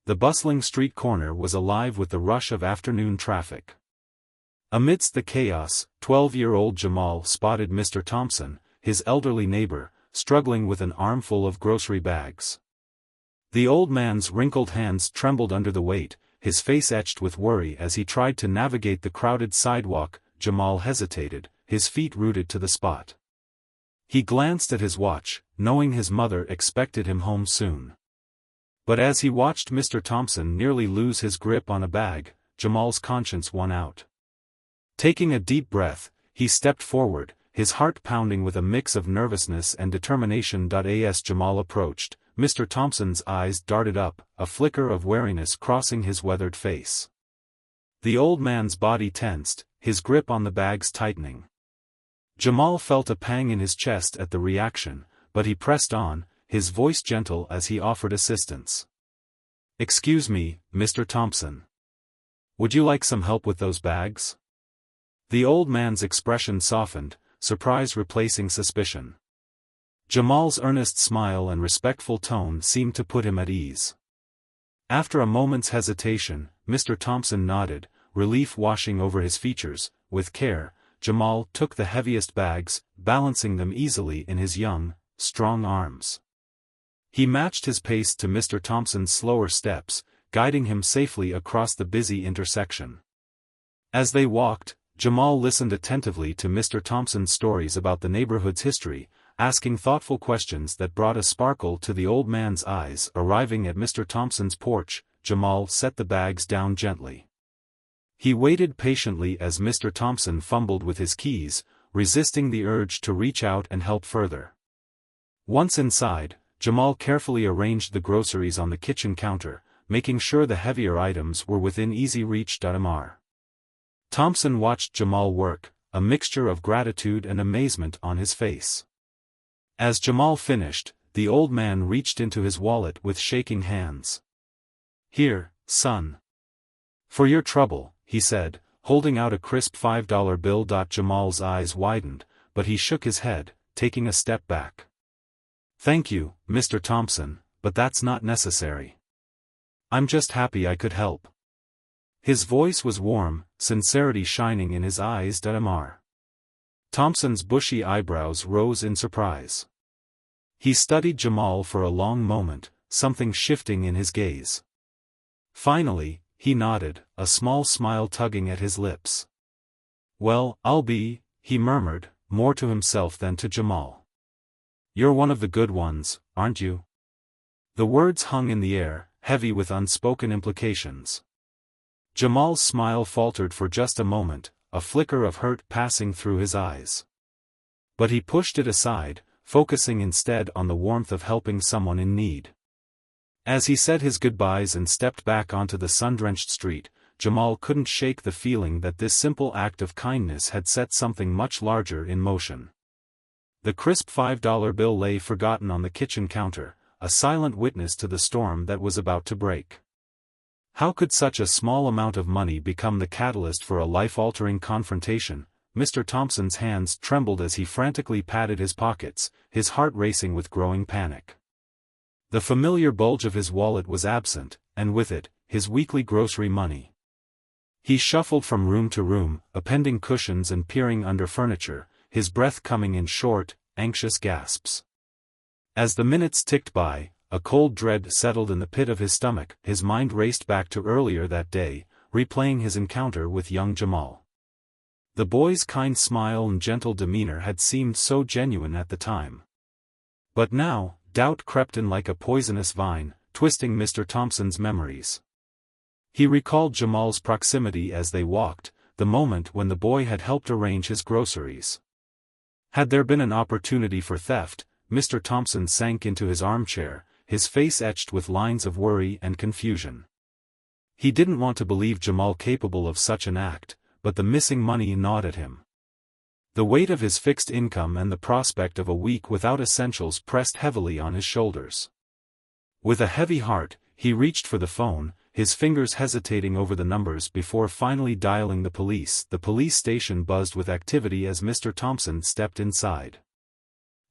The bustling street corner was alive with the rush of afternoon traffic. Amidst the chaos, 12-year-old Jamal spotted Mr. Thompson, his elderly neighbor, struggling with an armful of grocery bags. The old man's wrinkled hands trembled under the weight, his face etched with worry as he tried to navigate the crowded sidewalk. Jamal hesitated, his feet rooted to the spot. He glanced at his watch, knowing his mother expected him home soon. But as he watched Mr. Thompson nearly lose his grip on a bag, Jamal's conscience won out. Taking a deep breath, he stepped forward, his heart pounding with a mix of nervousness and determination. As Jamal approached, Mr. Thompson's eyes darted up, a flicker of wariness crossing his weathered face. The old man's body tensed, his grip on the bags tightening. Jamal felt a pang in his chest at the reaction, but he pressed on, his voice gentle as he offered assistance. "Excuse me, Mr. Thompson. Would you like some help with those bags?" The old man's expression softened, surprise replacing suspicion. Jamal's earnest smile and respectful tone seemed to put him at ease. After a moment's hesitation, Mr. Thompson nodded, relief washing over his features. With care, Jamal took the heaviest bags, balancing them easily in his young, strong arms. He matched his pace to Mr. Thompson's slower steps, guiding him safely across the busy intersection. As they walked, Jamal listened attentively to Mr. Thompson's stories about the neighborhood's history, asking thoughtful questions that brought a sparkle to the old man's eyes. Arriving at Mr. Thompson's porch, Jamal set the bags down gently. He waited patiently as Mr. Thompson fumbled with his keys, resisting the urge to reach out and help further. Once inside, Jamal carefully arranged the groceries on the kitchen counter, making sure the heavier items were within easy reach. Mr. Thompson watched Jamal work, a mixture of gratitude and amazement on his face. As Jamal finished, the old man reached into his wallet with shaking hands. "Here, son. For your trouble," he said, holding out a crisp $5 bill. Jamal's eyes widened, but he shook his head, taking a step back. "Thank you, Mr. Thompson, but that's not necessary. I'm just happy I could help." His voice was warm, sincerity shining in his eyes. Mr. Thompson's bushy eyebrows rose in surprise. He studied Jamal for a long moment, something shifting in his gaze. Finally, he nodded, a small smile tugging at his lips. "Well, I'll be," he murmured, more to himself than to Jamal. "You're one of the good ones, aren't you?" The words hung in the air, heavy with unspoken implications. Jamal's smile faltered for just a moment, a flicker of hurt passing through his eyes. But he pushed it aside, focusing instead on the warmth of helping someone in need. As he said his goodbyes and stepped back onto the sun-drenched street, Jamal couldn't shake the feeling that this simple act of kindness had set something much larger in motion. The crisp $5 bill lay forgotten on the kitchen counter, a silent witness to the storm that was about to break. How could such a small amount of money become the catalyst for a life-altering confrontation? Mr. Thompson's hands trembled as he frantically patted his pockets, his heart racing with growing panic. The familiar bulge of his wallet was absent, and with it, his weekly grocery money. He shuffled from room to room, appending cushions and peering under furniture, his breath coming in short, anxious gasps. As the minutes ticked by, a cold dread settled in the pit of his stomach. His mind raced back to earlier that day, replaying his encounter with young Jamal. The boy's kind smile and gentle demeanor had seemed so genuine at the time. But now, doubt crept in like a poisonous vine, twisting Mr. Thompson's memories. He recalled Jamal's proximity as they walked, the moment when the boy had helped arrange his groceries. Had there been an opportunity for theft, Mr. Thompson sank into his armchair, his face etched with lines of worry and confusion. He didn't want to believe Jamal capable of such an act, but the missing money gnawed at him. The weight of his fixed income and the prospect of a week without essentials pressed heavily on his shoulders. With a heavy heart, he reached for the phone, his fingers hesitating over the numbers before finally dialing the police. The police station buzzed with activity as Mr. Thompson stepped inside.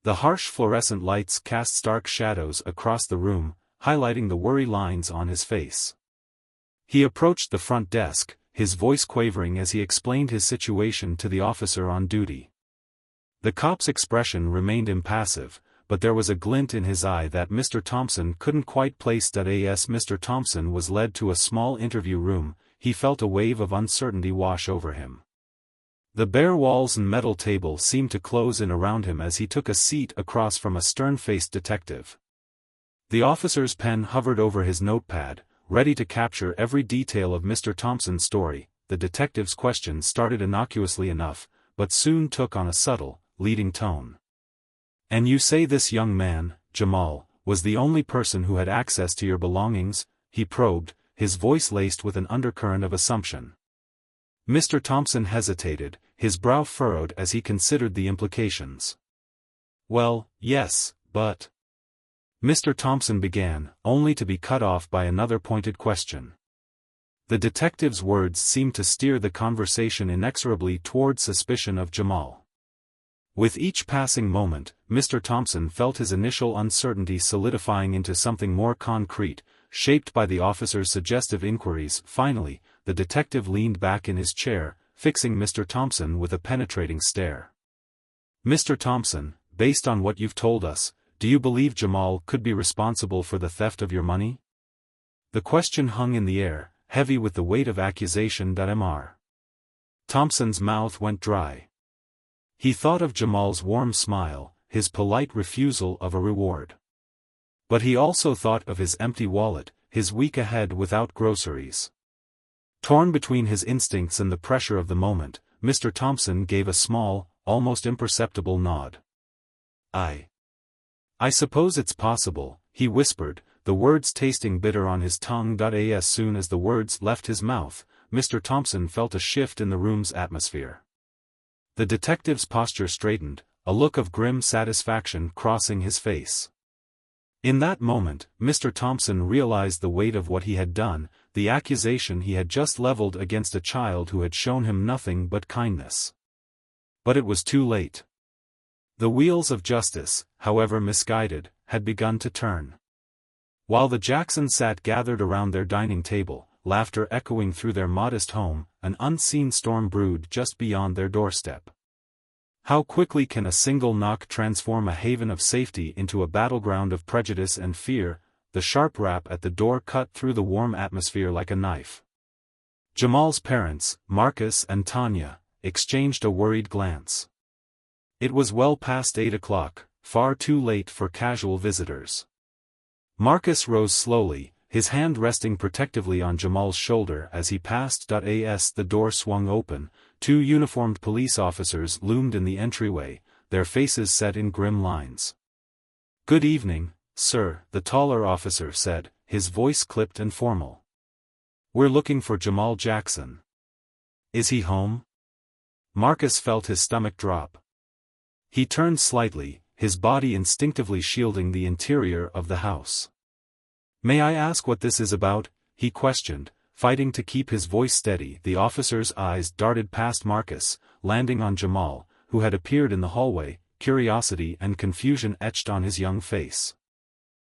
The harsh fluorescent lights cast stark shadows across the room, highlighting the worry lines on his face. He approached the front desk, his voice quavering as he explained his situation to the officer on duty. The cop's expression remained impassive, but there was a glint in his eye that Mr. Thompson couldn't quite place. As Mr. Thompson was led to a small interview room, he felt a wave of uncertainty wash over him. The bare walls and metal table seemed to close in around him as he took a seat across from a stern-faced detective. The officer's pen hovered over his notepad, ready to capture every detail of Mr. Thompson's story. The detective's questions started innocuously enough, but soon took on a subtle, leading tone. "And you say this young man, Jamal, was the only person who had access to your belongings?" he probed, his voice laced with an undercurrent of assumption. Mr. Thompson hesitated, his brow furrowed as he considered the implications. "Well, yes, but—" Mr. Thompson began, only to be cut off by another pointed question. The detective's words seemed to steer the conversation inexorably toward suspicion of Jamal. With each passing moment, Mr. Thompson felt his initial uncertainty solidifying into something more concrete, shaped by the officer's suggestive inquiries. Finally, the detective leaned back in his chair, fixing Mr. Thompson with a penetrating stare. "Mr. Thompson, based on what you've told us, do you believe Jamal could be responsible for the theft of your money?" The question hung in the air, heavy with the weight of accusation. Mr. Thompson's mouth went dry. He thought of Jamal's warm smile, his polite refusal of a reward. But he also thought of his empty wallet, his week ahead without groceries. Torn between his instincts and the pressure of the moment, Mr. Thompson gave a small, almost imperceptible nod. I suppose it's possible," he whispered, the words tasting bitter on his tongue. As soon as the words left his mouth, Mr. Thompson felt a shift in the room's atmosphere. The detective's posture straightened, a look of grim satisfaction crossing his face. In that moment, Mr. Thompson realized the weight of what he had done, the accusation he had just leveled against a child who had shown him nothing but kindness. But it was too late. The wheels of justice, however misguided, had begun to turn. While the Jacksons sat gathered around their dining table, laughter echoing through their modest home, an unseen storm brewed just beyond their doorstep. How quickly can a single knock transform a haven of safety into a battleground of prejudice and fear? The sharp rap at the door cut through the warm atmosphere like a knife. Jamal's parents, Marcus and Tanya, exchanged a worried glance. It was well past 8 o'clock, far too late for casual visitors. Marcus rose slowly, his hand resting protectively on Jamal's shoulder as he passed. As the door swung open, 2 uniformed police officers loomed in the entryway, their faces set in grim lines. "Good evening, sir," the taller officer said, his voice clipped and formal. "We're looking for Jamal Jackson. Is he home?" Marcus felt his stomach drop. He turned slightly, his body instinctively shielding the interior of the house. "May I ask what this is about?" he questioned, fighting to keep his voice steady. The officer's eyes darted past Marcus, landing on Jamal, who had appeared in the hallway, curiosity and confusion etched on his young face.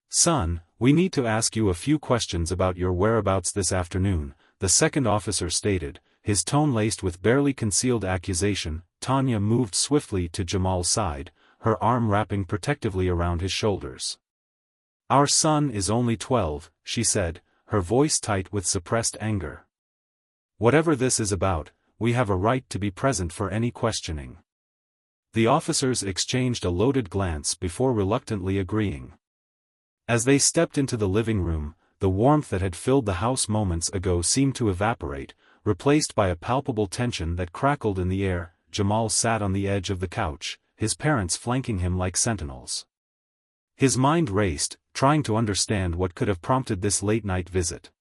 "Son, we need to ask you a few questions about your whereabouts this afternoon," the second officer stated, his tone laced with barely concealed accusation. Tanya moved swiftly to Jamal's side, her arm wrapping protectively around his shoulders. "Our son is only 12, she said, her voice tight with suppressed anger. "Whatever this is about, we have a right to be present for any questioning." The officers exchanged a loaded glance before reluctantly agreeing. As they stepped into the living room, the warmth that had filled the house moments ago seemed to evaporate, replaced by a palpable tension that crackled in the air. Jamal sat on the edge of the couch, his parents flanking him like sentinels. His mind raced, trying to understand what could have prompted this late-night visit.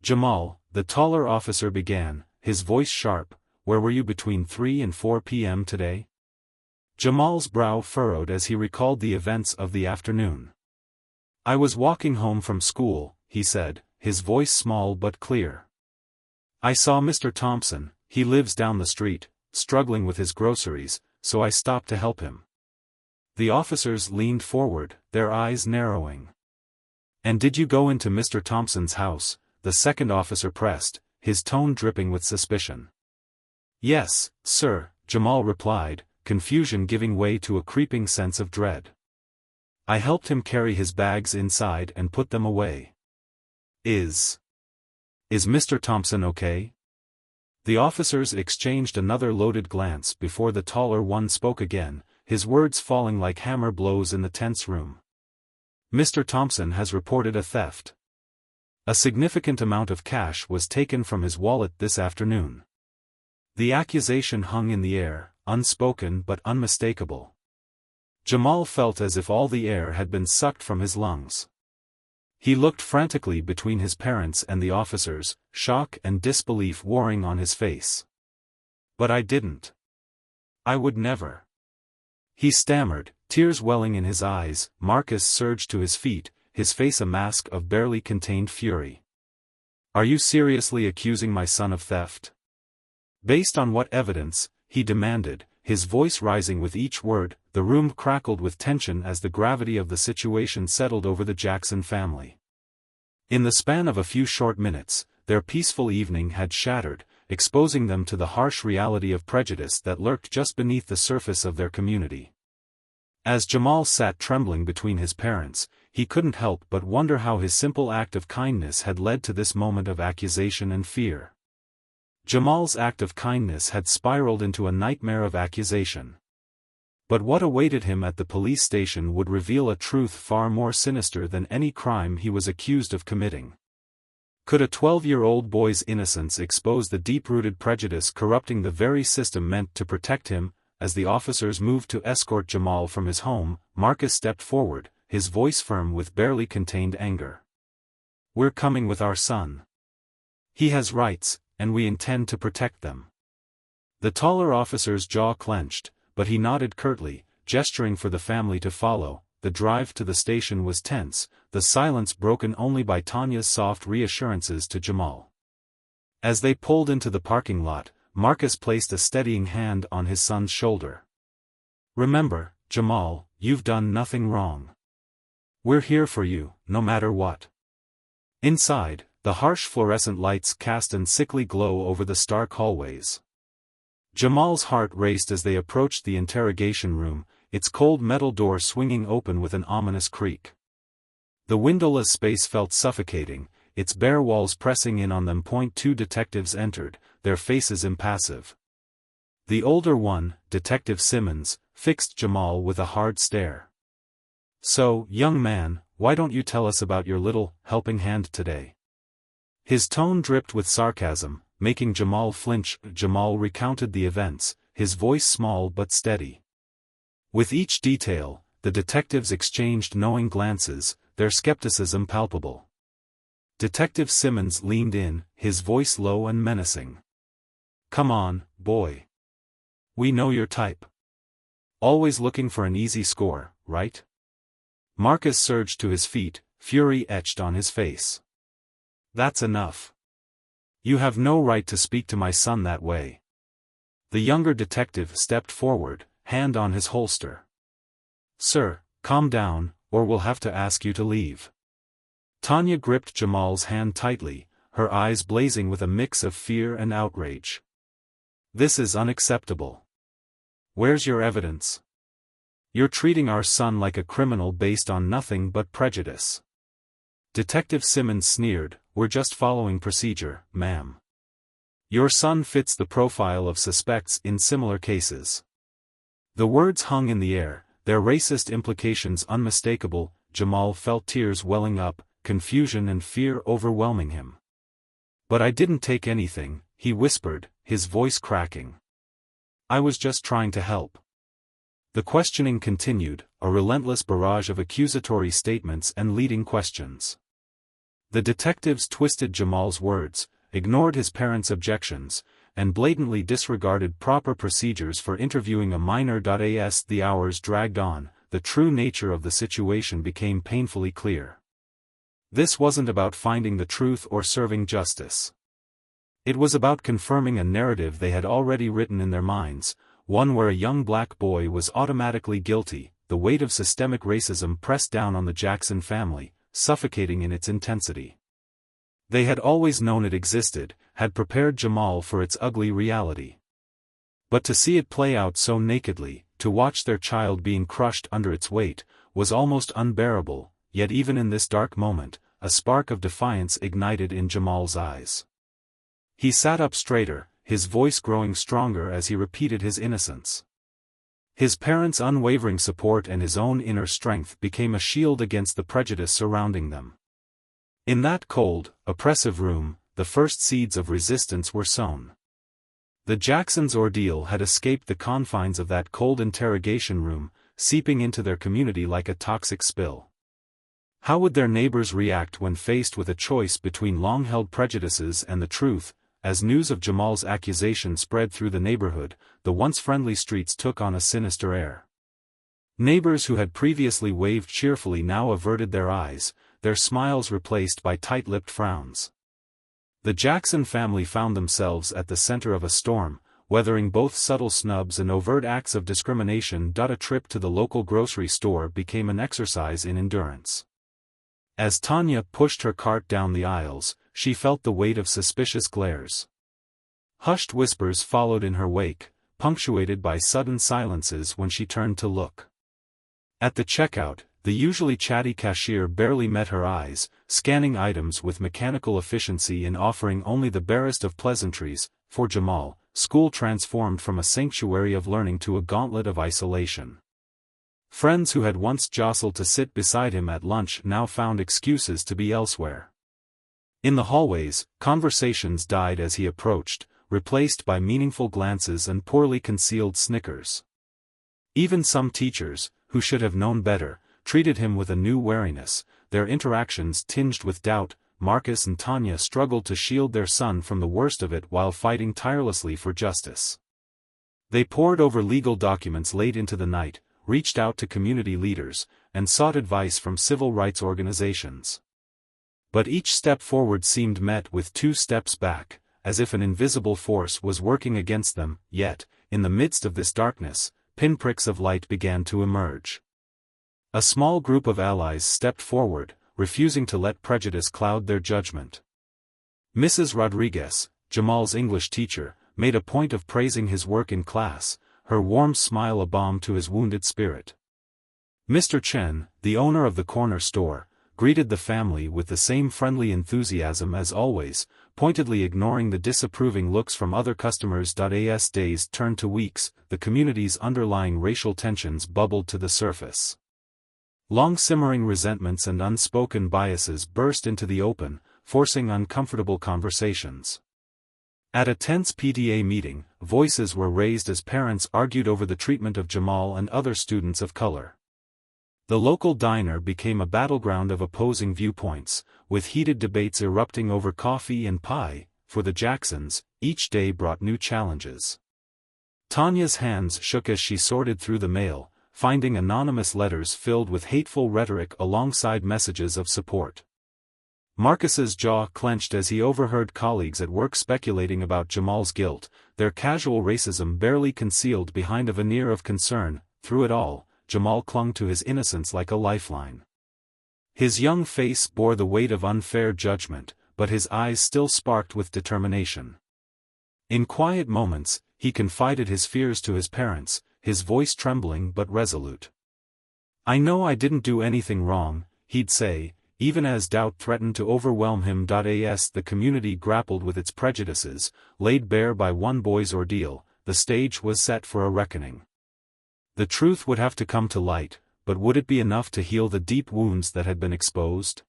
"Jamal," the taller officer began, his voice sharp, "where were you between 3 and 4 p.m. today?" Jamal's brow furrowed as he recalled the events of the afternoon. "I was walking home from school," he said, his voice small but clear. "I saw Mr. Thompson, he lives down the street, struggling with his groceries, so I stopped to help him." The officers leaned forward, their eyes narrowing. And did you go into Mr. Thompson's house? The second officer pressed, his tone dripping with suspicion. Yes, sir, Jamal replied, confusion giving way to a creeping sense of dread. I helped him carry his bags inside and put them away. Is Mr. Thompson okay? The officers exchanged another loaded glance before the taller one spoke again, his words falling like hammer blows in the tense room. Mr. Thompson has reported a theft. A significant amount of cash was taken from his wallet this afternoon. The accusation hung in the air, unspoken but unmistakable. Jamal felt as if all the air had been sucked from his lungs. He looked frantically between his parents and the officers, shock and disbelief warring on his face. But I didn't. I would never. He stammered, tears welling in his eyes. Marcus surged to his feet, his face a mask of barely contained fury. Are you seriously accusing my son of theft? Based on what evidence? He demanded, his voice rising with each word. The room crackled with tension as the gravity of the situation settled over the Jackson family. In the span of a few short minutes, their peaceful evening had shattered, exposing them to the harsh reality of prejudice that lurked just beneath the surface of their community. As Jamal sat trembling between his parents, he couldn't help but wonder how his simple act of kindness had led to this moment of accusation and fear. Jamal's act of kindness had spiraled into a nightmare of accusation. But what awaited him at the police station would reveal a truth far more sinister than any crime he was accused of committing. Could a 12-year-old boy's innocence expose the deep-rooted prejudice corrupting the very system meant to protect him? As the officers moved to escort Jamal from his home, Marcus stepped forward, his voice firm with barely contained anger. We're coming with our son. He has rights, and we intend to protect them. The taller officer's jaw clenched, but he nodded curtly, gesturing for the family to follow. The drive to the station was tense, the silence broken only by Tanya's soft reassurances to Jamal. As they pulled into the parking lot, Marcus placed a steadying hand on his son's shoulder. Remember, Jamal, you've done nothing wrong. We're here for you, no matter what. Inside, the harsh fluorescent lights cast an sickly glow over the stark hallways. Jamal's heart raced as they approached the interrogation room, its cold metal door swinging open with an ominous creak. The windowless space felt suffocating, its bare walls pressing in on them. Two detectives entered, their faces impassive. The older one, Detective Simmons, fixed Jamal with a hard stare. So, young man, why don't you tell us about your little helping hand today? His tone dripped with sarcasm, making Jamal flinch. Jamal recounted the events, his voice small but steady. With each detail, the detectives exchanged knowing glances, their skepticism palpable. Detective Simmons leaned in, his voice low and menacing. Come on, boy. We know your type. Always looking for an easy score, right? Marcus surged to his feet, fury etched on his face. That's enough. You have no right to speak to my son that way. The younger detective stepped forward, hand on his holster. Sir, calm down, or we'll have to ask you to leave. Tanya gripped Jamal's hand tightly, her eyes blazing with a mix of fear and outrage. This is unacceptable. Where's your evidence? You're treating our son like a criminal based on nothing but prejudice. Detective Simmons sneered, we're just following procedure, ma'am. Your son fits the profile of suspects in similar cases. The words hung in the air, their racist implications unmistakable. Jamal felt tears welling up, confusion and fear overwhelming him. But I didn't take anything, he whispered, his voice cracking. I was just trying to help. The questioning continued, a relentless barrage of accusatory statements and leading questions. The detectives twisted Jamal's words, ignored his parents' objections, and blatantly disregarded proper procedures for interviewing a minor. As the hours dragged on, the true nature of the situation became painfully clear. This wasn't about finding the truth or serving justice. It was about confirming a narrative they had already written in their minds, one where a young black boy was automatically guilty. The weight of systemic racism pressed down on the Jackson family, suffocating in its intensity. They had always known it existed, had prepared Jamal for its ugly reality. But to see it play out so nakedly, to watch their child being crushed under its weight, was almost unbearable. Yet even in this dark moment, a spark of defiance ignited in Jamal's eyes. He sat up straighter, his voice growing stronger as he repeated his innocence. His parents' unwavering support and his own inner strength became a shield against the prejudice surrounding them. In that cold, oppressive room, the first seeds of resistance were sown. The Jacksons' ordeal had escaped the confines of that cold interrogation room, seeping into their community like a toxic spill. How would their neighbors react when faced with a choice between long-held prejudices and the truth? As news of Jamal's accusation spread through the neighborhood, the once friendly streets took on a sinister air. Neighbors who had previously waved cheerfully now averted their eyes, their smiles replaced by tight-lipped frowns. The Jackson family found themselves at the center of a storm, weathering both subtle snubs and overt acts of discrimination. A trip to the local grocery store became an exercise in endurance. As Tanya pushed her cart down the aisles, she felt the weight of suspicious glares. Hushed whispers followed in her wake, punctuated by sudden silences when she turned to look. At the checkout, the usually chatty cashier barely met her eyes, scanning items with mechanical efficiency and offering only the barest of pleasantries. For Jamal, school transformed from a sanctuary of learning to a gauntlet of isolation. Friends who had once jostled to sit beside him at lunch now found excuses to be elsewhere. In the hallways, conversations died as he approached, replaced by meaningful glances and poorly concealed snickers. Even some teachers, who should have known better, treated him with a new wariness, their interactions tinged with doubt. Marcus and Tanya struggled to shield their son from the worst of it while fighting tirelessly for justice. They pored over legal documents late into the night, reached out to community leaders, and sought advice from civil rights organizations. But each step forward seemed met with 2 steps back, as if an invisible force was working against them. Yet, in the midst of this darkness, pinpricks of light began to emerge. A small group of allies stepped forward, refusing to let prejudice cloud their judgment. Mrs. Rodriguez, Jamal's English teacher, made a point of praising his work in class, her warm smile a balm to his wounded spirit. Mr. Chen, the owner of the corner store, greeted the family with the same friendly enthusiasm as always, pointedly ignoring the disapproving looks from other customers. As days turned to weeks, the community's underlying racial tensions bubbled to the surface. Long-simmering resentments and unspoken biases burst into the open, forcing uncomfortable conversations. At a tense PTA meeting, voices were raised as parents argued over the treatment of Jamal and other students of color. The local diner became a battleground of opposing viewpoints, with heated debates erupting over coffee and pie. For the Jacksons, each day brought new challenges. Tanya's hands shook as she sorted through the mail, finding anonymous letters filled with hateful rhetoric alongside messages of support. Marcus's jaw clenched as he overheard colleagues at work speculating about Jamal's guilt, their casual racism barely concealed behind a veneer of concern. Through it all, Jamal clung to his innocence like a lifeline. His young face bore the weight of unfair judgment, but his eyes still sparked with determination. In quiet moments, he confided his fears to his parents, his voice trembling but resolute. "I know I didn't do anything wrong," he'd say, even as doubt threatened to overwhelm him. As the community grappled with its prejudices, laid bare by one boy's ordeal, the stage was set for a reckoning. The truth would have to come to light, but would it be enough to heal the deep wounds that had been exposed?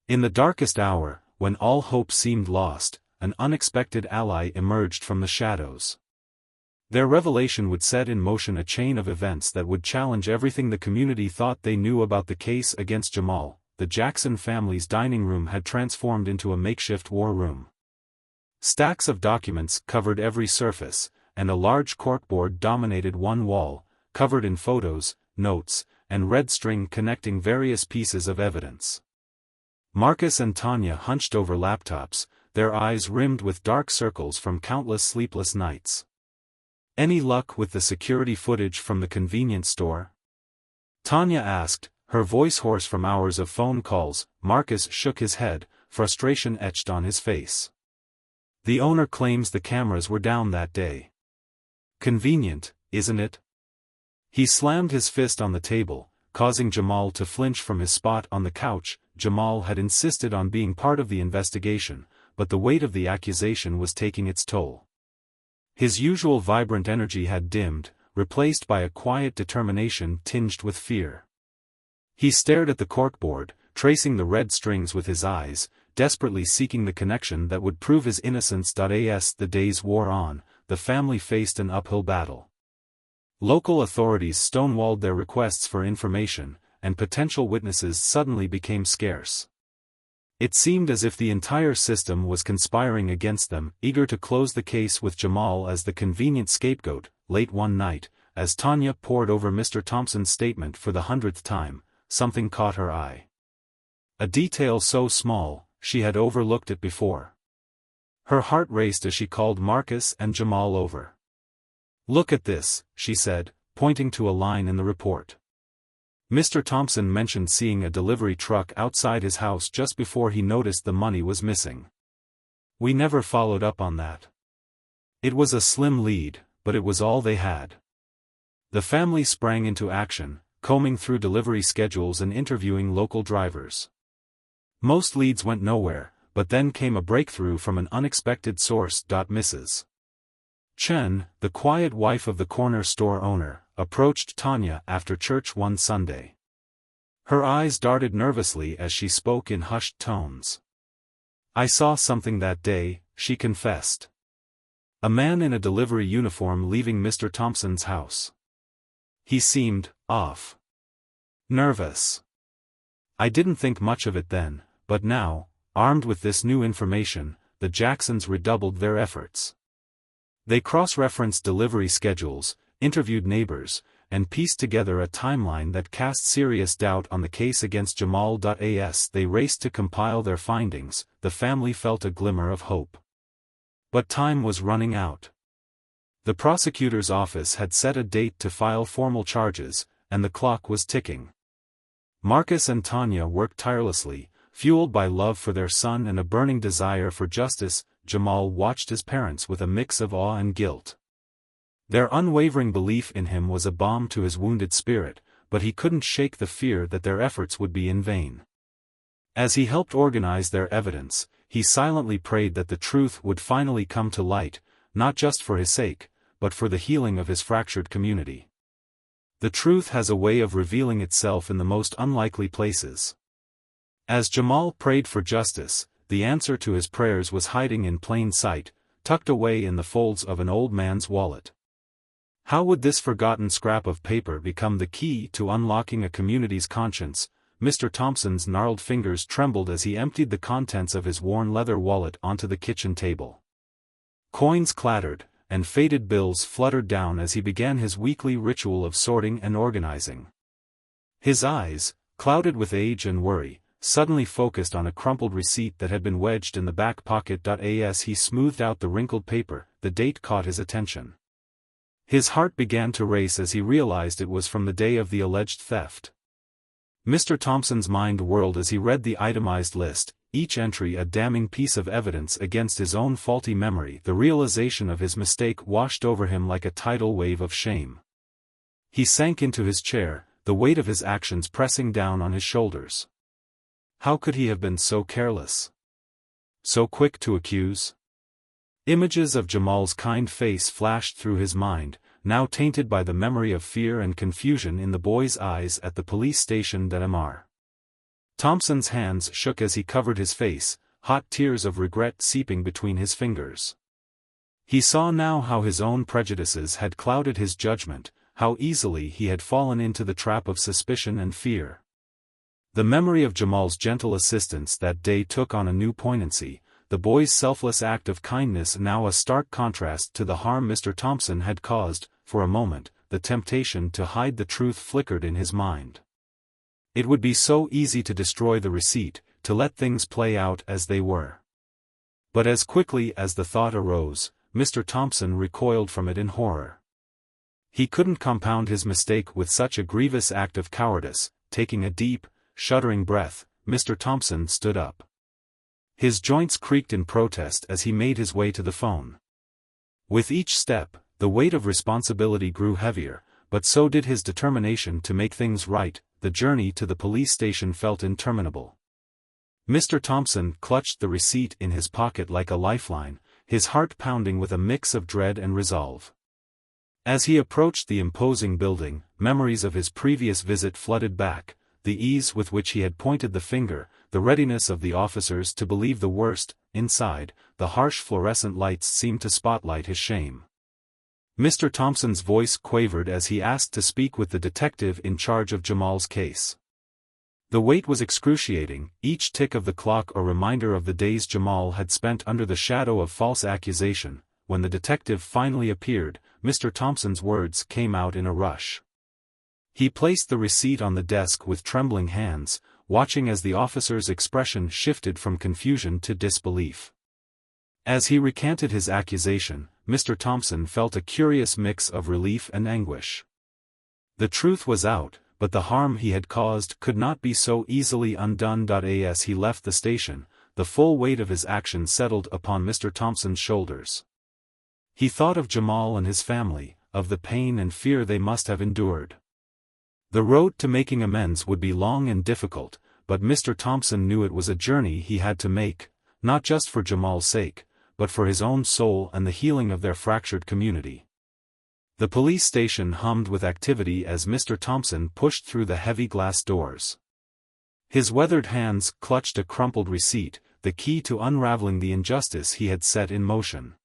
In the darkest hour, when all hope seemed lost, an unexpected ally emerged from the shadows. Their revelation would set in motion a chain of events that would challenge everything the community thought they knew about the case against Jamal. The Jackson family's dining room had transformed into a makeshift war room. Stacks of documents covered every surface, and a large corkboard dominated one wall, covered in photos, notes, and red string connecting various pieces of evidence. Marcus and Tanya hunched over laptops, their eyes rimmed with dark circles from countless sleepless nights. "Any luck with the security footage from the convenience store?" Tanya asked, her voice hoarse from hours of phone calls. Marcus shook his head, frustration etched on his face. The owner claims the cameras were down that day. Convenient, isn't it? He slammed his fist on the table, causing Jamal to flinch from his spot on the couch. Jamal had insisted on being part of the investigation, but the weight of the accusation was taking its toll. His usual vibrant energy had dimmed, replaced by a quiet determination tinged with fear. He stared at the corkboard, tracing the red strings with his eyes, desperately seeking the connection that would prove his innocence. As the days wore on, the family faced an uphill battle. Local authorities stonewalled their requests for information, and potential witnesses suddenly became scarce. It seemed as if the entire system was conspiring against them, eager to close the case with Jamal as the convenient scapegoat. Late one night, as Tanya pored over Mr. Thompson's statement for the 100th time, something caught her eye. A detail so small, she had overlooked it before. Her heart raced as she called Marcus and Jamal over. "Look at this," she said, pointing to a line in the report. Mr. Thompson mentioned seeing a delivery truck outside his house just before he noticed the money was missing. "We never followed up on that." It was a slim lead, but it was all they had. The family sprang into action, combing through delivery schedules and interviewing local drivers. Most leads went nowhere, but then came a breakthrough from an unexpected source. Mrs. Chen, the quiet wife of the corner store owner, approached Tanya after church one Sunday. Her eyes darted nervously as she spoke in hushed tones. "I saw something that day," she confessed. "A man in a delivery uniform leaving Mr. Thompson's house. He seemed off. Nervous. I didn't think much of it then, but now, armed with this new information, the Jacksons redoubled their efforts. They cross-referenced delivery schedules, interviewed neighbors, and pieced together a timeline that cast serious doubt on the case against Jamal. As they raced to compile their findings, the family felt a glimmer of hope. But time was running out. The prosecutor's office had set a date to file formal charges, and the clock was ticking. Marcus and Tanya worked tirelessly, fueled by love for their son and a burning desire for justice. Jamal watched his parents with a mix of awe and guilt. Their unwavering belief in him was a balm to his wounded spirit, but he couldn't shake the fear that their efforts would be in vain. As he helped organize their evidence, he silently prayed that the truth would finally come to light, not just for his sake, but for the healing of his fractured community. The truth has a way of revealing itself in the most unlikely places. As Jamal prayed for justice, the answer to his prayers was hiding in plain sight, tucked away in the folds of an old man's wallet. How would this forgotten scrap of paper become the key to unlocking a community's conscience? Mr. Thompson's gnarled fingers trembled as he emptied the contents of his worn leather wallet onto the kitchen table. Coins clattered, and faded bills fluttered down as he began his weekly ritual of sorting and organizing. His eyes, clouded with age and worry, suddenly focused on a crumpled receipt that had been wedged in the back pocket. As he smoothed out the wrinkled paper, the date caught his attention. His heart began to race as he realized it was from the day of the alleged theft. Mr. Thompson's mind whirled as he read the itemized list, each entry a damning piece of evidence against his own faulty memory. The realization of his mistake washed over him like a tidal wave of shame. He sank into his chair, the weight of his actions pressing down on his shoulders. How could he have been so careless? So quick to accuse? Images of Jamal's kind face flashed through his mind, now tainted by the memory of fear and confusion in the boy's eyes at the police station. Mr. Thompson's hands shook as he covered his face, hot tears of regret seeping between his fingers. He saw now how his own prejudices had clouded his judgment, how easily he had fallen into the trap of suspicion and fear. The memory of Jamal's gentle assistance that day took on a new poignancy, the boy's selfless act of kindness now a stark contrast to the harm Mr. Thompson had caused. For a moment, the temptation to hide the truth flickered in his mind. It would be so easy to destroy the receipt, to let things play out as they were. But as quickly as the thought arose, Mr. Thompson recoiled from it in horror. He couldn't compound his mistake with such a grievous act of cowardice. taking a deep, shuddering breath, Mr. Thompson stood up. His joints creaked in protest as he made his way to the phone. With each step, the weight of responsibility grew heavier, but so did his determination to make things right. The journey to the police station felt interminable. Mr. Thompson clutched the receipt in his pocket like a lifeline, his heart pounding with a mix of dread and resolve. As he approached the imposing building, memories of his previous visit flooded back, the ease with which he had pointed the finger, the readiness of the officers to believe the worst. Inside, the harsh fluorescent lights seemed to spotlight his shame. Mr. Thompson's voice quavered as he asked to speak with the detective in charge of Jamal's case. The wait was excruciating, each tick of the clock a reminder of the days Jamal had spent under the shadow of false accusation. When the detective finally appeared, Mr. Thompson's words came out in a rush. He placed the receipt on the desk with trembling hands, watching as the officer's expression shifted from confusion to disbelief. As he recanted his accusation, Mr. Thompson felt a curious mix of relief and anguish. The truth was out, but the harm he had caused could not be so easily undone. As he left the station, the full weight of his actions settled upon Mr. Thompson's shoulders. He thought of Jamal and his family, of the pain and fear they must have endured. The road to making amends would be long and difficult, but Mr. Thompson knew it was a journey he had to make, not just for Jamal's sake, but for his own soul and the healing of their fractured community. The police station hummed with activity as Mr. Thompson pushed through the heavy glass doors. His weathered hands clutched a crumpled receipt, the key to unraveling the injustice he had set in motion.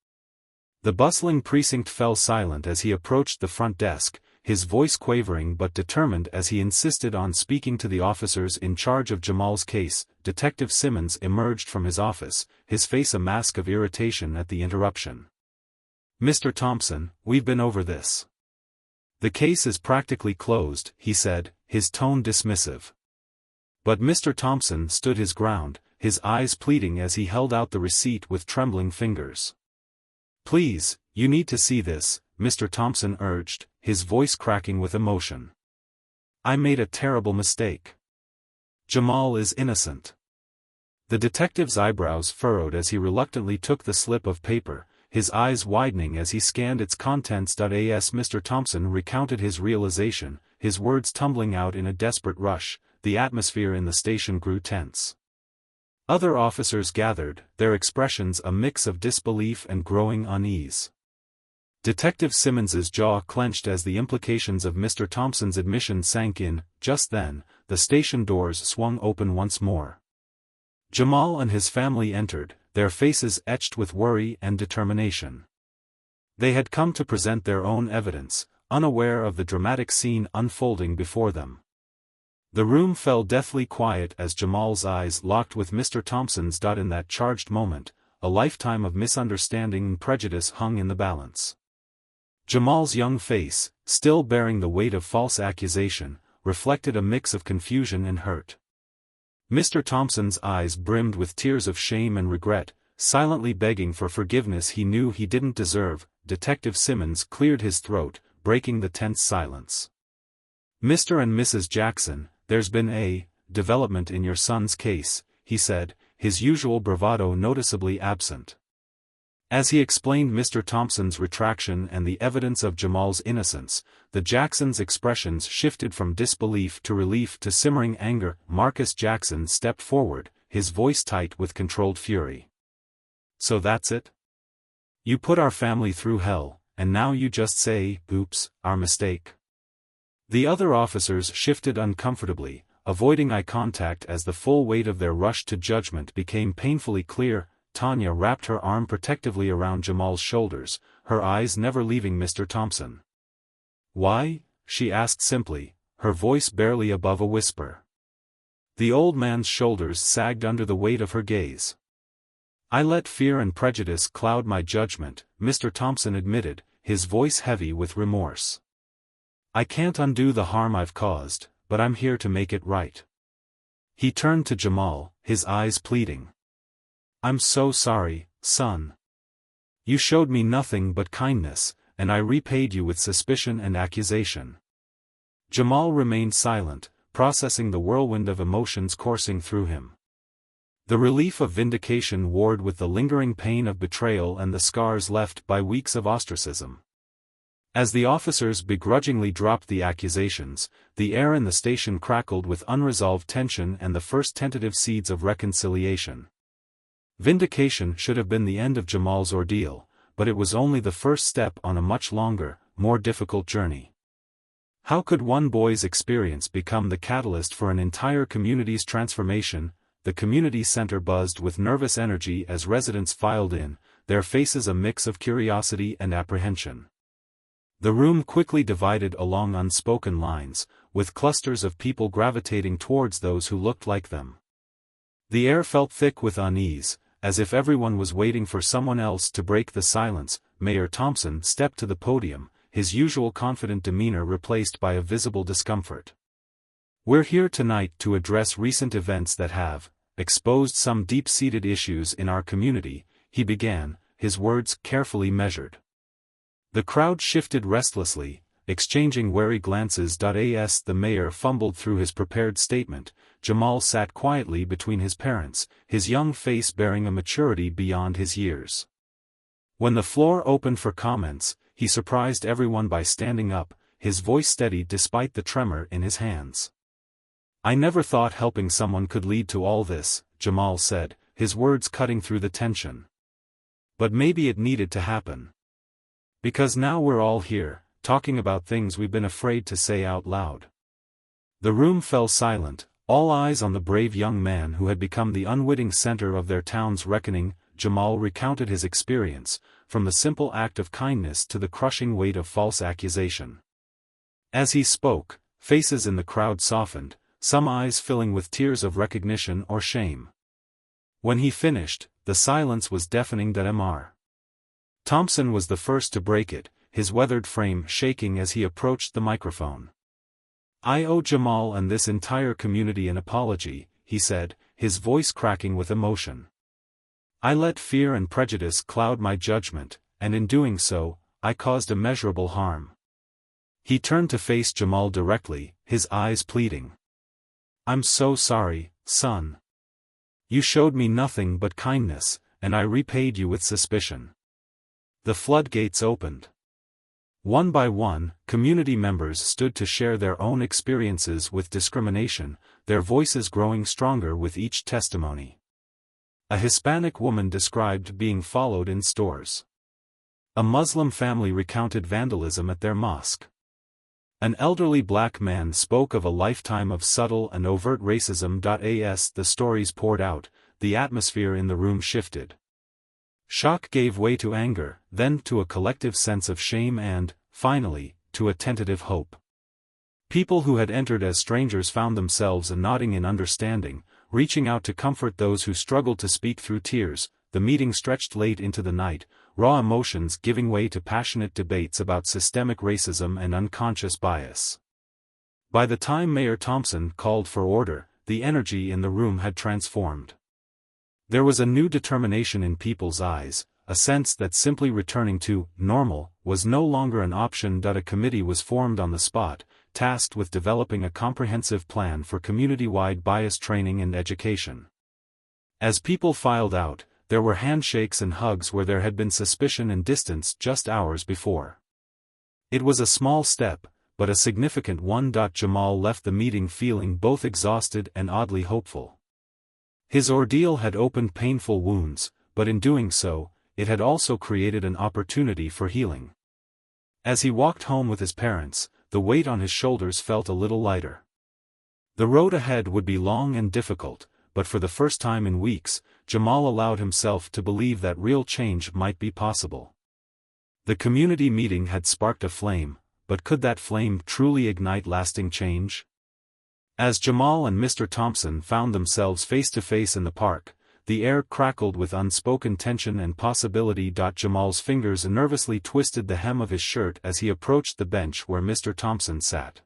The bustling precinct fell silent as he approached the front desk, his voice quavering but determined as he insisted on speaking to the officers in charge of Jamal's case. Detective Simmons emerged from his office, his face a mask of irritation at the interruption. "Mr. Thompson, we've been over this. The case is practically closed," he said, his tone dismissive. But Mr. Thompson stood his ground, his eyes pleading as he held out the receipt with trembling fingers. "Please, you need to see this," Mr. Thompson urged, his voice cracking with emotion. "I made a terrible mistake. Jamal is innocent." The detective's eyebrows furrowed as he reluctantly took the slip of paper, his eyes widening as he scanned its contents. As Mr. Thompson recounted his realization, his words tumbling out in a desperate rush, the atmosphere in the station grew tense. Other officers gathered, their expressions a mix of disbelief and growing unease. Detective Simmons's jaw clenched as the implications of Mr. Thompson's admission sank in. Just then, the station doors swung open once more. Jamal and his family entered, their faces etched with worry and determination. They had come to present their own evidence, unaware of the dramatic scene unfolding before them. The room fell deathly quiet as Jamal's eyes locked with Mr. Thompson's. In that charged moment, a lifetime of misunderstanding and prejudice hung in the balance. Jamal's young face, still bearing the weight of false accusation, reflected a mix of confusion and hurt. Mr. Thompson's eyes brimmed with tears of shame and regret, silently begging for forgiveness he knew he didn't deserve. Detective Simmons cleared his throat, breaking the tense silence. "Mr. and Mrs. Jackson, there's been a development in your son's case," he said, his usual bravado noticeably absent. As he explained Mr. Thompson's retraction and the evidence of Jamal's innocence, the Jacksons' expressions shifted from disbelief to relief to simmering anger. Marcus Jackson stepped forward, his voice tight with controlled fury. "So that's it? You put our family through hell, and now you just say, 'Oops, our mistake'?" The other officers shifted uncomfortably, avoiding eye contact as the full weight of their rush to judgment became painfully clear. Tanya wrapped her arm protectively around Jamal's shoulders, her eyes never leaving Mr. Thompson. "Why?" she asked simply, her voice barely above a whisper. The old man's shoulders sagged under the weight of her gaze. "I let fear and prejudice cloud my judgment," Mr. Thompson admitted, his voice heavy with remorse. "I can't undo the harm I've caused, but I'm here to make it right." He turned to Jamal, his eyes pleading. "I'm so sorry, son. You showed me nothing but kindness, and I repaid you with suspicion and accusation." Jamal remained silent, processing the whirlwind of emotions coursing through him. The relief of vindication warred with the lingering pain of betrayal and the scars left by weeks of ostracism. As the officers begrudgingly dropped the accusations, the air in the station crackled with unresolved tension and the first tentative seeds of reconciliation. Vindication should have been the end of Jamal's ordeal, but it was only the first step on a much longer, more difficult journey. How could one boy's experience become the catalyst for an entire community's transformation? The community center buzzed with nervous energy as residents filed in, their faces a mix of curiosity and apprehension. The room quickly divided along unspoken lines, with clusters of people gravitating towards those who looked like them. The air felt thick with unease, as if everyone was waiting for someone else to break the silence. Mayor Thompson stepped to the podium, his usual confident demeanor replaced by a visible discomfort. "We're here tonight to address recent events that have exposed some deep-seated issues in our community," he began, his words carefully measured. The crowd shifted restlessly, exchanging wary glances. As the mayor fumbled through his prepared statement, Jamal sat quietly between his parents, his young face bearing a maturity beyond his years. When the floor opened for comments, he surprised everyone by standing up, his voice steady despite the tremor in his hands. "I never thought helping someone could lead to all this," Jamal said, his words cutting through the tension. "But maybe it needed to happen. Because now we're all here, talking about things we've been afraid to say out loud." The room fell silent, all eyes on the brave young man who had become the unwitting center of their town's reckoning. Jamal recounted his experience, from the simple act of kindness to the crushing weight of false accusation. As he spoke, faces in the crowd softened, some eyes filling with tears of recognition or shame. When he finished, the silence was deafening. Mr. Thompson was the first to break it, his weathered frame shaking as he approached the microphone. "I owe Jamal and this entire community an apology," he said, his voice cracking with emotion. "I let fear and prejudice cloud my judgment, and in doing so, I caused immeasurable harm." He turned to face Jamal directly, his eyes pleading. "I'm so sorry, son. You showed me nothing but kindness, and I repaid you with suspicion." The floodgates opened. One by one, community members stood to share their own experiences with discrimination, their voices growing stronger with each testimony. A Hispanic woman described being followed in stores. A Muslim family recounted vandalism at their mosque. An elderly black man spoke of a lifetime of subtle and overt racism. As the stories poured out, the atmosphere in the room shifted. Shock gave way to anger, then to a collective sense of shame and, finally, to a tentative hope. People who had entered as strangers found themselves nodding in understanding, reaching out to comfort those who struggled to speak through tears. The meeting stretched late into the night, raw emotions giving way to passionate debates about systemic racism and unconscious bias. By the time Mayor Thompson called for order, the energy in the room had transformed. There was a new determination in people's eyes, a sense that simply returning to normal was no longer an option. A committee was formed on the spot, tasked with developing a comprehensive plan for community-wide bias training and education. As people filed out, there were handshakes and hugs where there had been suspicion and distance just hours before. It was a small step, but a significant one. Jamal left the meeting feeling both exhausted and oddly hopeful. His ordeal had opened painful wounds, but in doing so, it had also created an opportunity for healing. As he walked home with his parents, the weight on his shoulders felt a little lighter. The road ahead would be long and difficult, but for the first time in weeks, Jamal allowed himself to believe that real change might be possible. The community meeting had sparked a flame, but could that flame truly ignite lasting change? As Jamal and Mr. Thompson found themselves face to face in the park, the air crackled with unspoken tension and possibility. Jamal's fingers nervously twisted the hem of his shirt as he approached the bench where Mr. Thompson sat.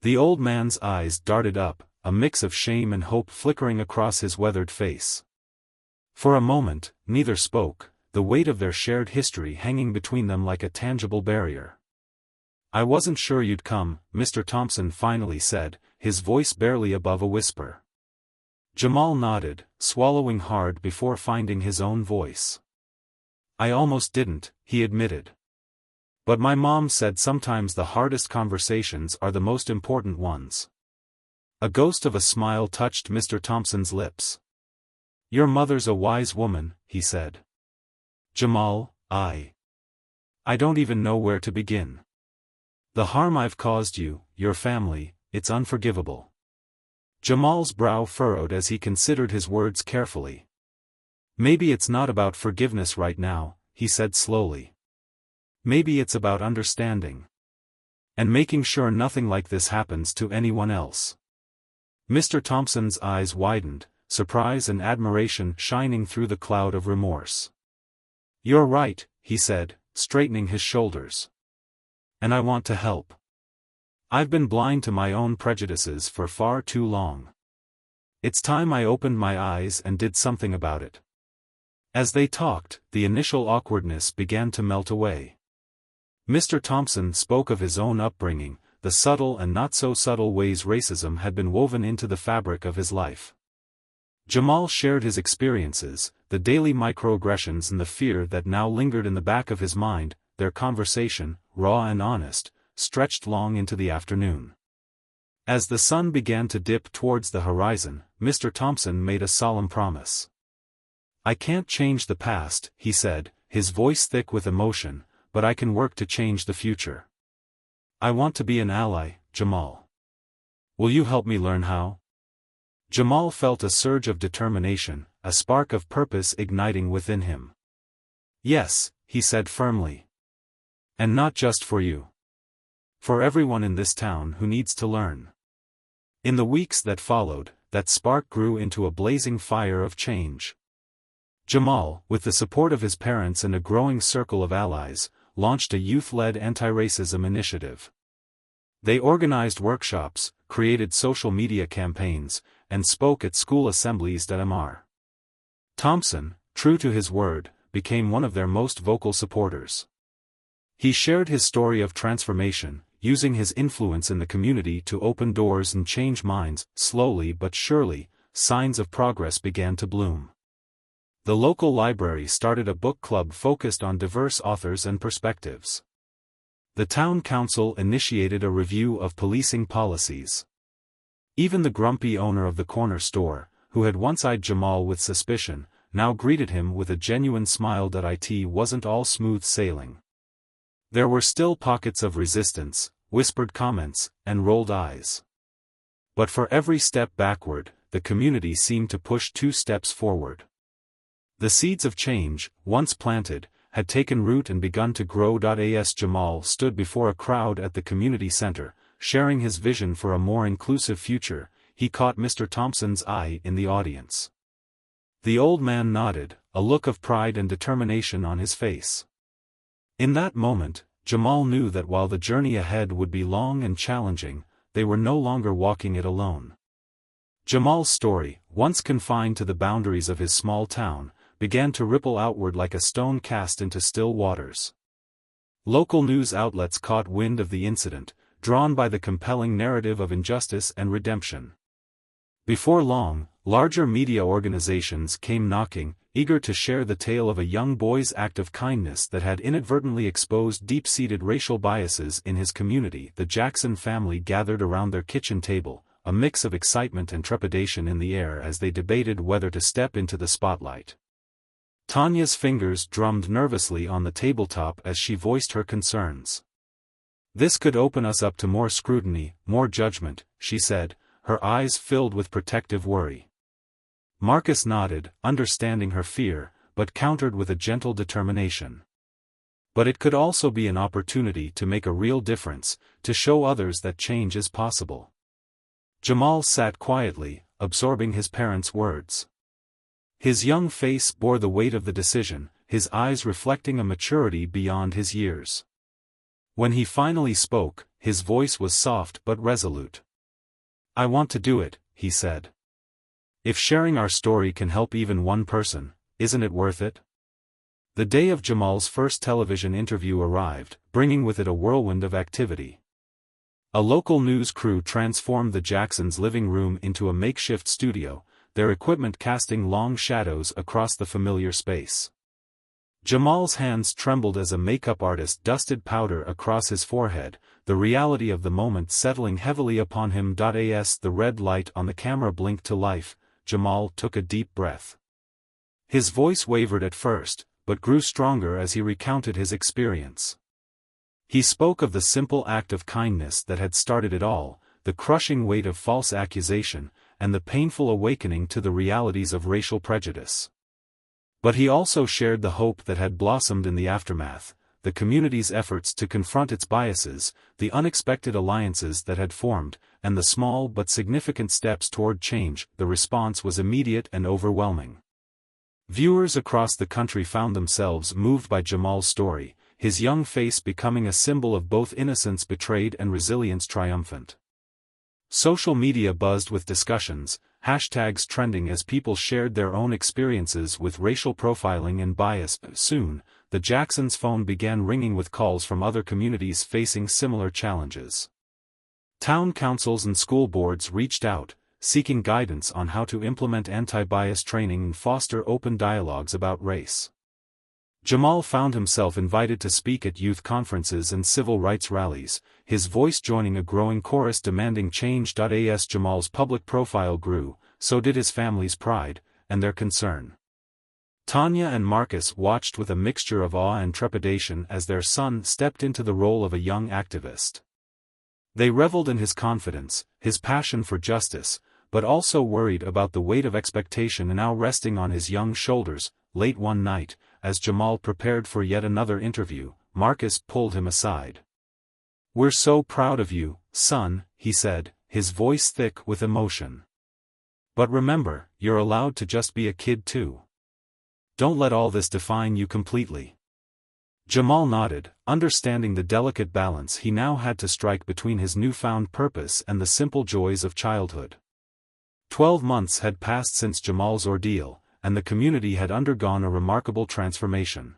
The old man's eyes darted up, a mix of shame and hope flickering across his weathered face. For a moment, neither spoke, the weight of their shared history hanging between them like a tangible barrier. I wasn't sure you'd come, Mr. Thompson finally said, his voice barely above a whisper. Jamal nodded, swallowing hard before finding his own voice. I almost didn't, he admitted. But my mom said sometimes the hardest conversations are the most important ones. A ghost of a smile touched Mr. Thompson's lips. Your mother's a wise woman, he said. Jamal, I don't even know where to begin. The harm I've caused you, your family, it's unforgivable. Jamal's brow furrowed as he considered his words carefully. Maybe it's not about forgiveness right now, he said slowly. Maybe it's about understanding. And making sure nothing like this happens to anyone else. Mr. Thompson's eyes widened, surprise and admiration shining through the cloud of remorse. You're right, he said, straightening his shoulders. And I want to help. I've been blind to my own prejudices for far too long. It's time I opened my eyes and did something about it. As they talked, the initial awkwardness began to melt away. Mr. Thompson spoke of his own upbringing, the subtle and not-so-subtle ways racism had been woven into the fabric of his life. Jamal shared his experiences, the daily microaggressions and the fear that now lingered in the back of his mind. Their conversation, raw and honest, stretched long into the afternoon. As the sun began to dip towards the horizon, Mr. Thompson made a solemn promise. I can't change the past, he said, his voice thick with emotion, but I can work to change the future. I want to be an ally, Jamal. Will you help me learn how? Jamal felt a surge of determination, a spark of purpose igniting within him. Yes, he said firmly. And not just for you. For everyone in this town who needs to learn. In the weeks that followed, that spark grew into a blazing fire of change. Jamal, with the support of his parents and a growing circle of allies, launched a youth-led anti-racism initiative. They organized workshops, created social media campaigns, and spoke at school assemblies. Thompson, true to his word, became one of their most vocal supporters. He shared his story of transformation, using his influence in the community to open doors and change minds. Slowly but surely, signs of progress began to bloom. The local library started a book club focused on diverse authors and perspectives. The town council initiated a review of policing policies. Even the grumpy owner of the corner store, who had once eyed Jamal with suspicion, now greeted him with a genuine smile. It wasn't all smooth sailing. There were still pockets of resistance, whispered comments, and rolled eyes. But for every step backward, the community seemed to push 2 steps forward. The seeds of change, once planted, had taken root and begun to grow. As Jamal stood before a crowd at the community center, sharing his vision for a more inclusive future, he caught Mr. Thompson's eye in the audience. The old man nodded, a look of pride and determination on his face. In that moment, Jamal knew that while the journey ahead would be long and challenging, they were no longer walking it alone. Jamal's story, once confined to the boundaries of his small town, began to ripple outward like a stone cast into still waters. Local news outlets caught wind of the incident, drawn by the compelling narrative of injustice and redemption. Before long, larger media organizations came knocking, eager to share the tale of a young boy's act of kindness that had inadvertently exposed deep-seated racial biases in his community. The Jackson family gathered around their kitchen table, a mix of excitement and trepidation in the air as they debated whether to step into the spotlight. Tanya's fingers drummed nervously on the tabletop as she voiced her concerns. This could open us up to more scrutiny, more judgment, she said, her eyes filled with protective worry. Marcus nodded, understanding her fear, but countered with a gentle determination. But it could also be an opportunity to make a real difference, to show others that change is possible. Jamal sat quietly, absorbing his parents' words. His young face bore the weight of the decision, his eyes reflecting a maturity beyond his years. When he finally spoke, his voice was soft but resolute. I want to do it, he said. If sharing our story can help even one person, isn't it worth it? The day of Jamal's first television interview arrived, bringing with it a whirlwind of activity. A local news crew transformed the Jacksons' living room into a makeshift studio, their equipment casting long shadows across the familiar space. Jamal's hands trembled as a makeup artist dusted powder across his forehead, the reality of the moment settling heavily upon him. As the red light on the camera blinked to life, Jamal took a deep breath. His voice wavered at first, but grew stronger as he recounted his experience. He spoke of the simple act of kindness that had started it all, the crushing weight of false accusation, and the painful awakening to the realities of racial prejudice. But he also shared the hope that had blossomed in the aftermath, the community's efforts to confront its biases, the unexpected alliances that had formed, and the small but significant steps toward change. The response was immediate and overwhelming. Viewers across the country found themselves moved by Jamal's story, his young face becoming a symbol of both innocence betrayed and resilience triumphant. Social media buzzed with discussions, hashtags trending as people shared their own experiences with racial profiling and bias. Soon, the Jacksons' phone began ringing with calls from other communities facing similar challenges. Town councils and school boards reached out, seeking guidance on how to implement anti-bias training and foster open dialogues about race. Jamal found himself invited to speak at youth conferences and civil rights rallies, his voice joining a growing chorus demanding change. As Jamal's public profile grew, so did his family's pride, and their concern. Tanya and Marcus watched with a mixture of awe and trepidation as their son stepped into the role of a young activist. They reveled in his confidence, his passion for justice, but also worried about the weight of expectation now resting on his young shoulders. Late one night, as Jamal prepared for yet another interview, Marcus pulled him aside. "We're so proud of you, son," he said, his voice thick with emotion. "But remember, you're allowed to just be a kid too. Don't let all this define you completely." Jamal nodded, understanding the delicate balance he now had to strike between his newfound purpose and the simple joys of childhood. 12 months had passed since Jamal's ordeal, and the community had undergone a remarkable transformation.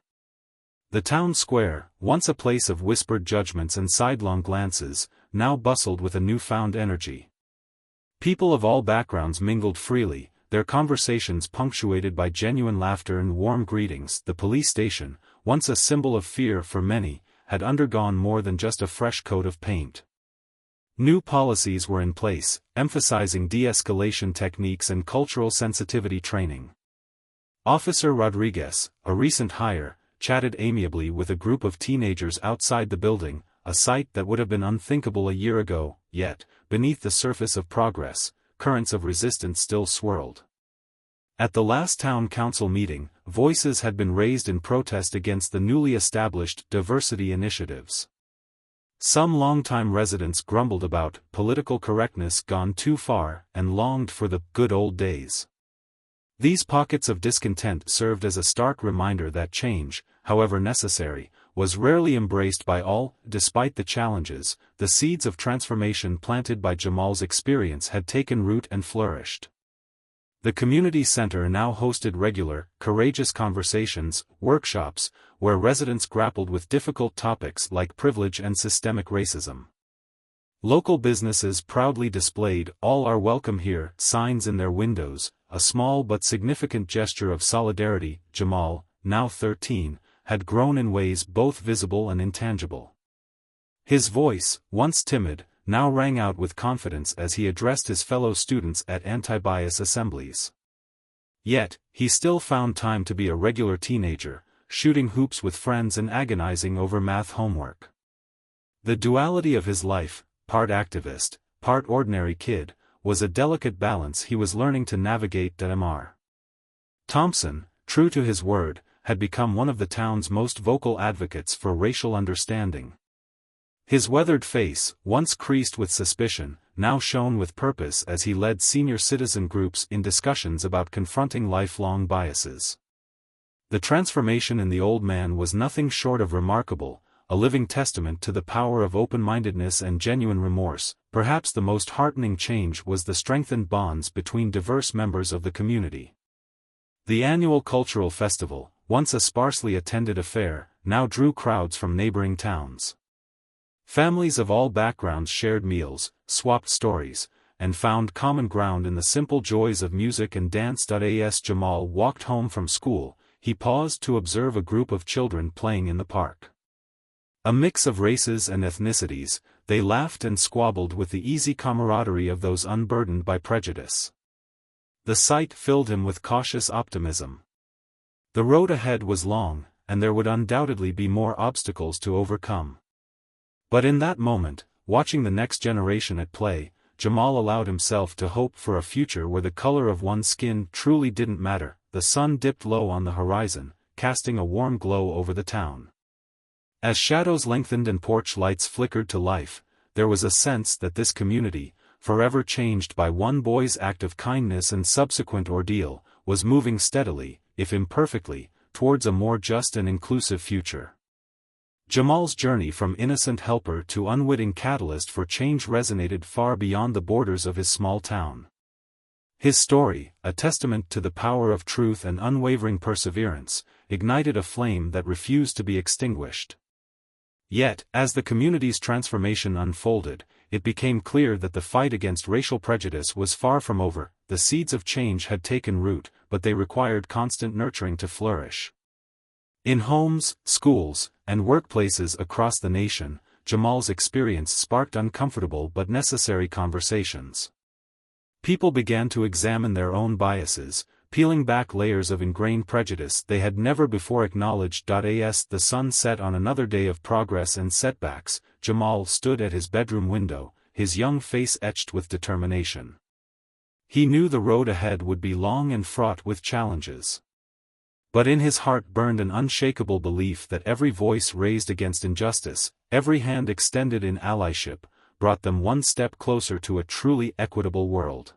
The town square, once a place of whispered judgments and sidelong glances, now bustled with a newfound energy. People of all backgrounds mingled freely, their conversations punctuated by genuine laughter and warm greetings. The police station, once a symbol of fear for many, had undergone more than just a fresh coat of paint. New policies were in place, emphasizing de-escalation techniques and cultural sensitivity training. Officer Rodriguez, a recent hire, chatted amiably with a group of teenagers outside the building, a sight that would have been unthinkable a year ago. Yet, beneath the surface of progress, currents of resistance still swirled. At the last town council meeting, voices had been raised in protest against the newly established diversity initiatives. Some longtime residents grumbled about political correctness gone too far and longed for the good old days. These pockets of discontent served as a stark reminder that change, however necessary, was rarely embraced by all. Despite the challenges, the seeds of transformation planted by Jamal's experience had taken root and flourished. The community center now hosted regular, courageous conversations, workshops, where residents grappled with difficult topics like privilege and systemic racism. Local businesses proudly displayed "All are welcome here" signs in their windows, a small but significant gesture of solidarity. Jamal, now 13, had grown in ways both visible and intangible. His voice, once timid, now rang out with confidence as he addressed his fellow students at anti-bias assemblies. Yet, he still found time to be a regular teenager, shooting hoops with friends and agonizing over math homework. The duality of his life, part activist, part ordinary kid, was a delicate balance he was learning to navigate. Mr. Thompson, true to his word, had become one of the town's most vocal advocates for racial understanding. His weathered face, once creased with suspicion, now shone with purpose as he led senior citizen groups in discussions about confronting lifelong biases. The transformation in the old man was nothing short of remarkable, a living testament to the power of open-mindedness and genuine remorse. Perhaps the most heartening change was the strengthened bonds between diverse members of the community. The annual cultural festival, once a sparsely attended affair, now drew crowds from neighboring towns. Families of all backgrounds shared meals, swapped stories, and found common ground in the simple joys of music and dance. As Jamal walked home from school, he paused to observe a group of children playing in the park. A mix of races and ethnicities, they laughed and squabbled with the easy camaraderie of those unburdened by prejudice. The sight filled him with cautious optimism. The road ahead was long, and there would undoubtedly be more obstacles to overcome. But in that moment, watching the next generation at play, Jamal allowed himself to hope for a future where the color of one's skin truly didn't matter. The sun dipped low on the horizon, casting a warm glow over the town. As shadows lengthened and porch lights flickered to life, there was a sense that this community, forever changed by one boy's act of kindness and subsequent ordeal, was moving steadily, if imperfectly, towards a more just and inclusive future. Jamal's journey from innocent helper to unwitting catalyst for change resonated far beyond the borders of his small town. His story, a testament to the power of truth and unwavering perseverance, ignited a flame that refused to be extinguished. Yet, as the community's transformation unfolded, it became clear that the fight against racial prejudice was far from over. The seeds of change had taken root, but they required constant nurturing to flourish. In homes, schools, and workplaces across the nation, Jamal's experience sparked uncomfortable but necessary conversations. People began to examine their own biases, peeling back layers of ingrained prejudice they had never before acknowledged. As the sun set on another day of progress and setbacks, Jamal stood at his bedroom window, his young face etched with determination. He knew the road ahead would be long and fraught with challenges. But in his heart burned an unshakable belief that every voice raised against injustice, every hand extended in allyship, brought them one step closer to a truly equitable world.